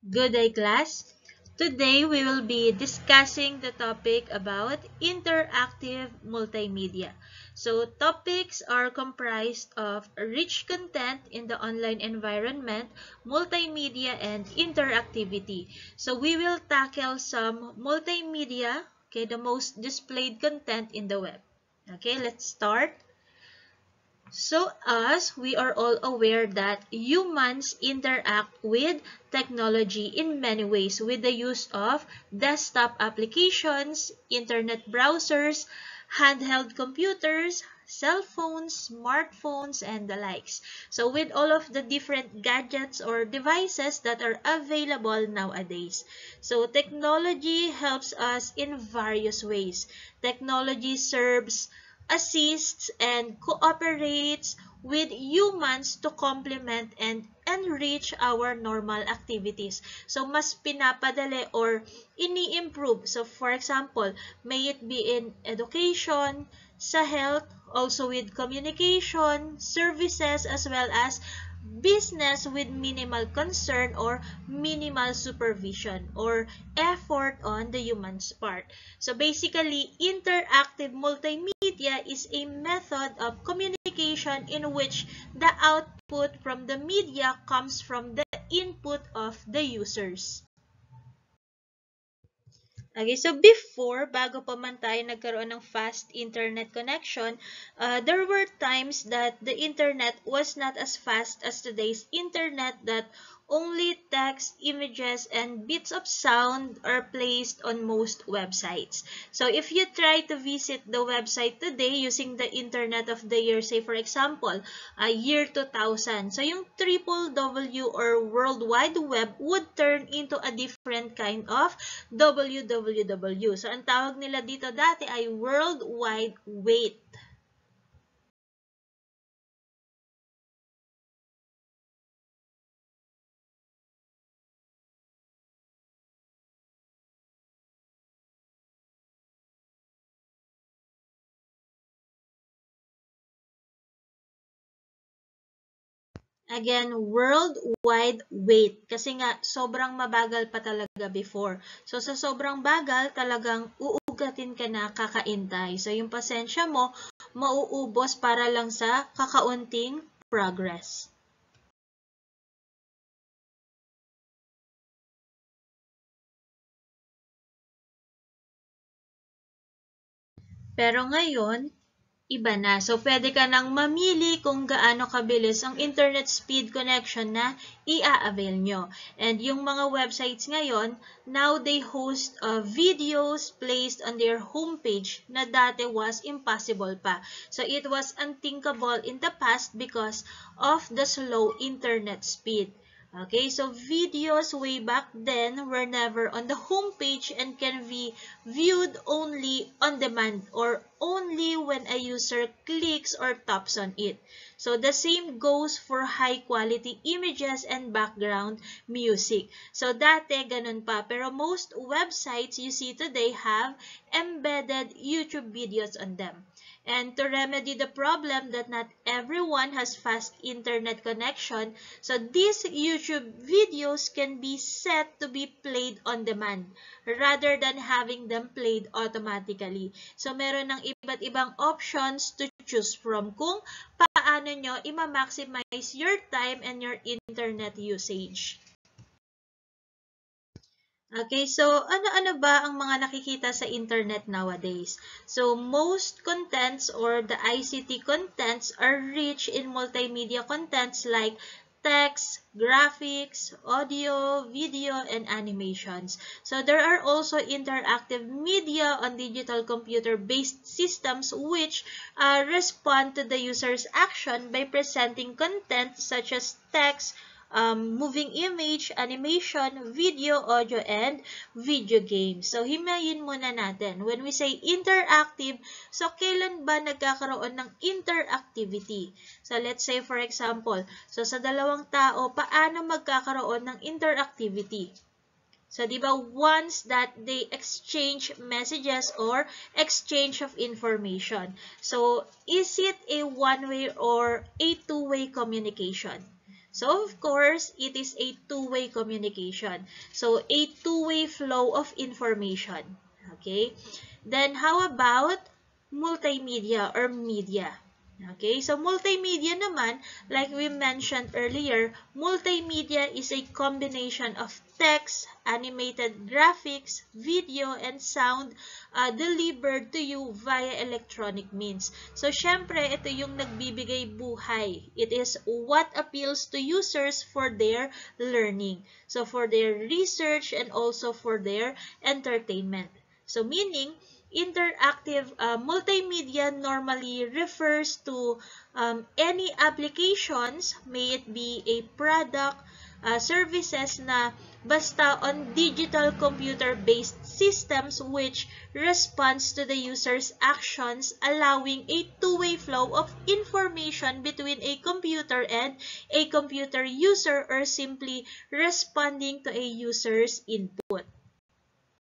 Good day, class. Today we will be discussing the topic about interactive multimedia. So topics are comprised of rich content in the online environment, multimedia, and interactivity. So we will tackle some multimedia, okay, the most displayed content in the web. Okay, let's start. So as we are all aware that humans interact with technology in many ways with the use of desktop applications, internet browsers, handheld computers, cell phones, smartphones, and the likes. So with all of the different gadgets or devices that are available nowadays. So technology helps us in various ways. Technology serves, assists, and cooperates with humans to complement and enrich our normal activities. So, mas pinapadali or ini-improve. So, for example, may it be in education, sa health, also with communication, services, as well as business with minimal concern or minimal supervision or effort on the human's part. So basically, interactive multimedia is a method of communication in which the output from the media comes from the input of the users. Okay, so bago pa man tayo nagkaroon ng fast internet connection, there were times that the internet was not as fast as today's internet, that only text, images, and bits of sound are placed on most websites. So if you try to visit the website today using the internet of the year, say for example, year 2000, so yung triple W or World Wide Web would turn into a different kind of WWW. So, ang tawag nila dito dati ay World Wide Wait. Again, World Wide Wait. Kasi nga, sobrang mabagal pa talaga before. So, sa sobrang bagal, talagang uugatin ka na kakaintay. So, yung pasensya mo, mauubos para lang sa kakaunting progress. Pero ngayon, iba na. So, pwede ka nang mamili kung gaano kabilis ang internet speed connection na i-avail nyo. And yung mga websites ngayon, now they host videos placed on their homepage na dati was impossible pa. So, it was unthinkable in the past because of the slow internet speed. Okay, so videos way back then were never on the homepage and can be viewed only on demand or only when a user clicks or taps on it. So the same goes for high quality images and background music. So dati ganun pa, pero most websites you see today have embedded YouTube videos on them. And to remedy the problem that not everyone has fast internet connection, so these YouTube videos can be set to be played on demand rather than having them played automatically. So meron ng iba't ibang options to choose from kung paano nyo i-maximize your time and your internet usage. Okay, so ano-ano ba ang mga nakikita sa internet nowadays? So, most contents or the ICT contents are rich in multimedia contents like text, graphics, audio, video, and animations. So, there are also interactive media on digital computer-based systems which respond to the user's action by presenting content such as text, moving image, animation, video, audio, and video games. So, himayin muna natin. When we say interactive, so kailan ba nagkakaroon ng interactivity? So, let's say for example, so sa dalawang tao, paano magkakaroon ng interactivity? So, di ba, once that they exchange messages or exchange of information. So, is it a one-way or a two-way communication? So, of course, it is a two-way communication. So, a two-way flow of information. Okay? Then, how about multimedia or media? Okay, so multimedia naman, like we mentioned earlier, multimedia is a combination of text, animated graphics, video, and sound delivered to you via electronic means. So, syempre, ito yung nagbibigay buhay. It is what appeals to users for their learning. So, for their research and also for their entertainment. So, meaning, interactive multimedia normally refers to any applications, may it be a product, services na basta on digital computer-based systems which responds to the user's actions, allowing a two-way flow of information between a computer and a computer user, or simply responding to a user's input.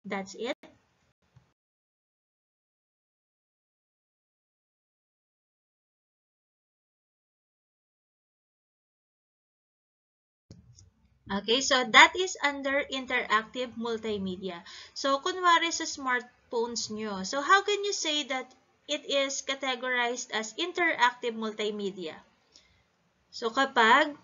That's it. Okay, so that is under interactive multimedia. So, kunwari sa smartphones nyo. So, how can you say that it is categorized as interactive multimedia? So, kapag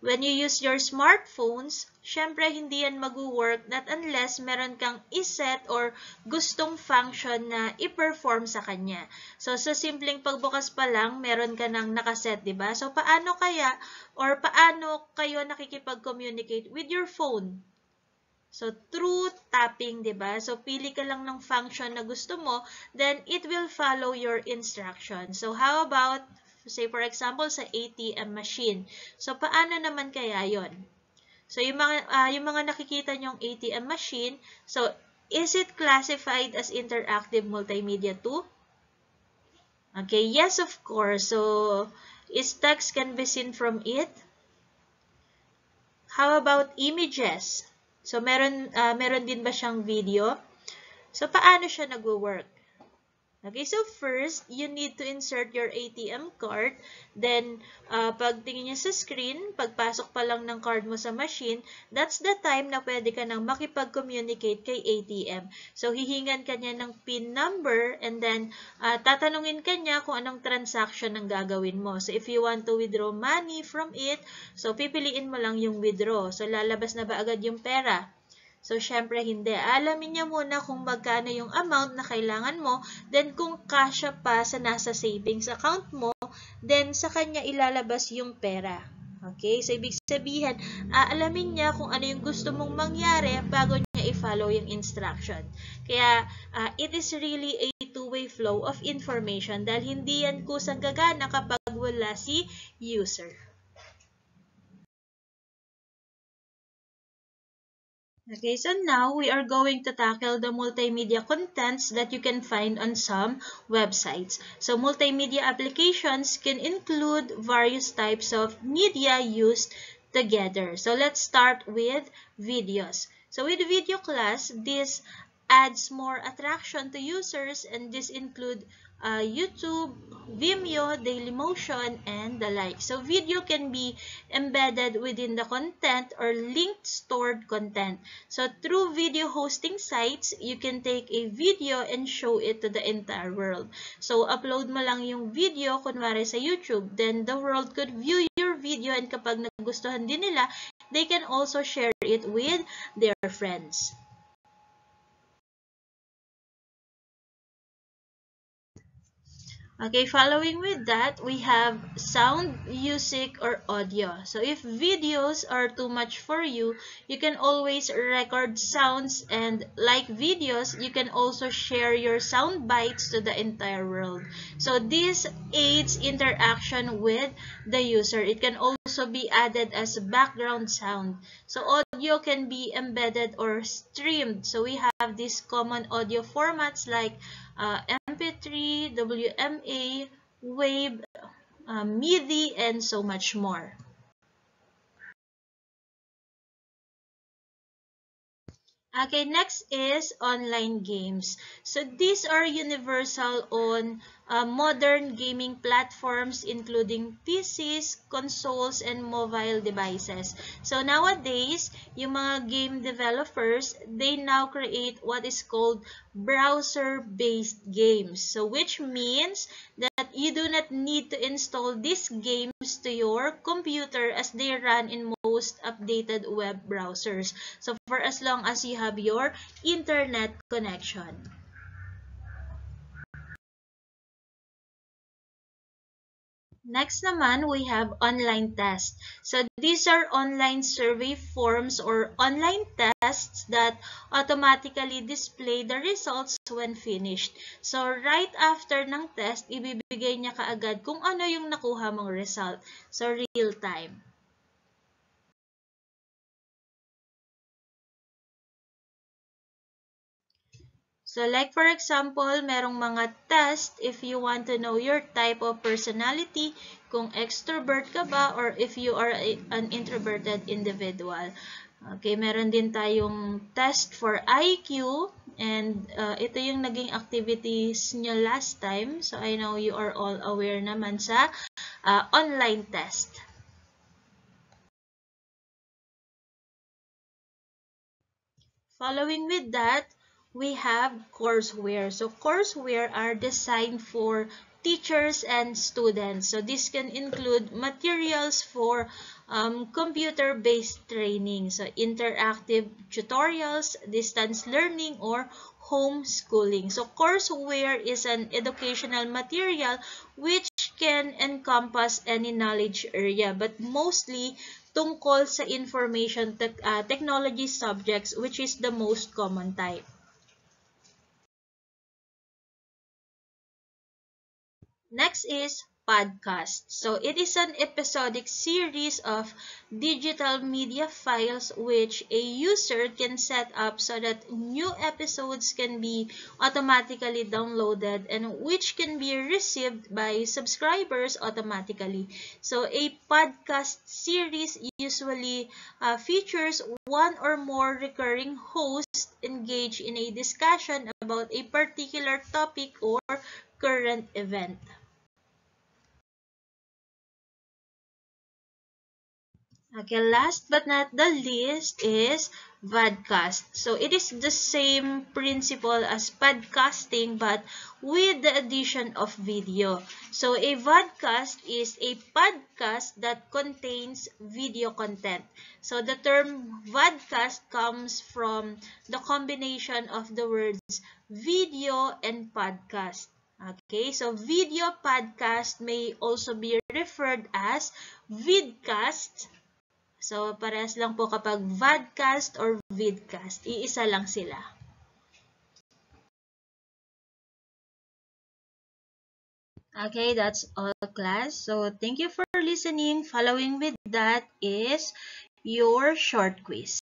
when you use your smartphones, syempre hindi yan mag-work not unless meron kang iset or gustong function na i-perform sa kanya. So, sa simpleng pagbukas pa lang, meron ka nang nakaset, diba? So, paano kaya or paano kayo nakikipag-communicate with your phone? So, through tapping, diba? So, pili ka lang ng function na gusto mo, then it will follow your instruction. So, how about, say for example, sa ATM machine. So, paano naman kaya yon? So, yung mga nakikita nyong ATM machine, so, is it classified as interactive multimedia too? Okay, yes, of course. So, is text can be seen from it? How about images? So, meron din ba siyang video? So, paano siya nagwo-work? Okay, so first, you need to insert your ATM card. Then, pagtingin niya sa screen, pagpasok pa lang ng card mo sa machine, that's the time na pwede ka nang makipag-communicate kay ATM. So, hihingan ka niya ng PIN number and then tatanungin ka niya kung anong transaction ang gagawin mo. So, if you want to withdraw money from it, so pipiliin mo lang yung withdraw. So, lalabas na ba agad yung pera? So, syempre hindi. Alamin niya muna kung magkano yung amount na kailangan mo. Then, kung kasya pa sa nasa savings account mo, then sa kanya ilalabas yung pera. Okay? So, ibig sabihin, alamin niya kung ano yung gusto mong mangyari bago niya i-follow yung instruction. Kaya, it is really a two-way flow of information dahil hindi yan kusang gagana kapag wala si user. Okay, so now we are going to tackle the multimedia contents that you can find on some websites. So multimedia applications can include various types of media used together. So let's start with videos. So with video class, this adds more attraction to users, and this include YouTube, Vimeo, Dailymotion, and the like. So video can be embedded within the content or linked stored content. So through video hosting sites, you can take a video and show it to the entire world. So upload mo lang yung video, kunwari sa YouTube, then the world could view your video, and kapag nagustuhan din nila, they can also share it with their friends. Okay, following with that, we have sound, music, or audio. So if videos are too much for you, you can always record sounds, and like videos, you can also share your sound bites to the entire world. So this aids interaction with the user. It can also be added as background sound. So audio can be embedded or streamed. So we have these common audio formats like MP3, WMA, Wave, MIDI, and so much more. Okay, next is online games. So these are universal on modern gaming platforms including PCs, consoles, and mobile devices. So nowadays, yung mga game developers, they now create what is called browser-based games. So which means that you do not need to install these games to your computer as they run in most updated web browsers. So for as long as you have your internet connection. Next naman, we have online tests. So these are online survey forms or online tests that automatically display the results when finished. So right after ng test, ibibigay niya kaagad kung ano yung nakuha mong result. So real time. So like for example, merong mga test if you want to know your type of personality, kung extrovert ka ba or if you are an introverted individual. Okay, meron din tayong test for IQ and ito yung naging activities nyo last time. So I know you are all aware naman sa online test. Following with that, we have courseware. So courseware are designed for teachers and students. So this can include materials for computer-based training. So interactive tutorials, distance learning, or homeschooling. So courseware is an educational material which can encompass any knowledge area, but mostly tungkol sa information technology subjects, which is the most common type. Next is podcast. So it is an episodic series of digital media files which a user can set up so that new episodes can be automatically downloaded and which can be received by subscribers automatically. So a podcast series usually features one or more recurring hosts engaged in a discussion about a particular topic or current event. Okay, last but not the least is vodcast. So it is the same principle as podcasting but with the addition of video. So a vodcast is a podcast that contains video content. So the term vodcast comes from the combination of the words video and podcast. Okay, so video podcast may also be referred as vidcast. So, parehas lang po kapag vodcast or vidcast. Iisa lang sila. Okay, that's all class. So, thank you for listening. Following with that is your short quiz.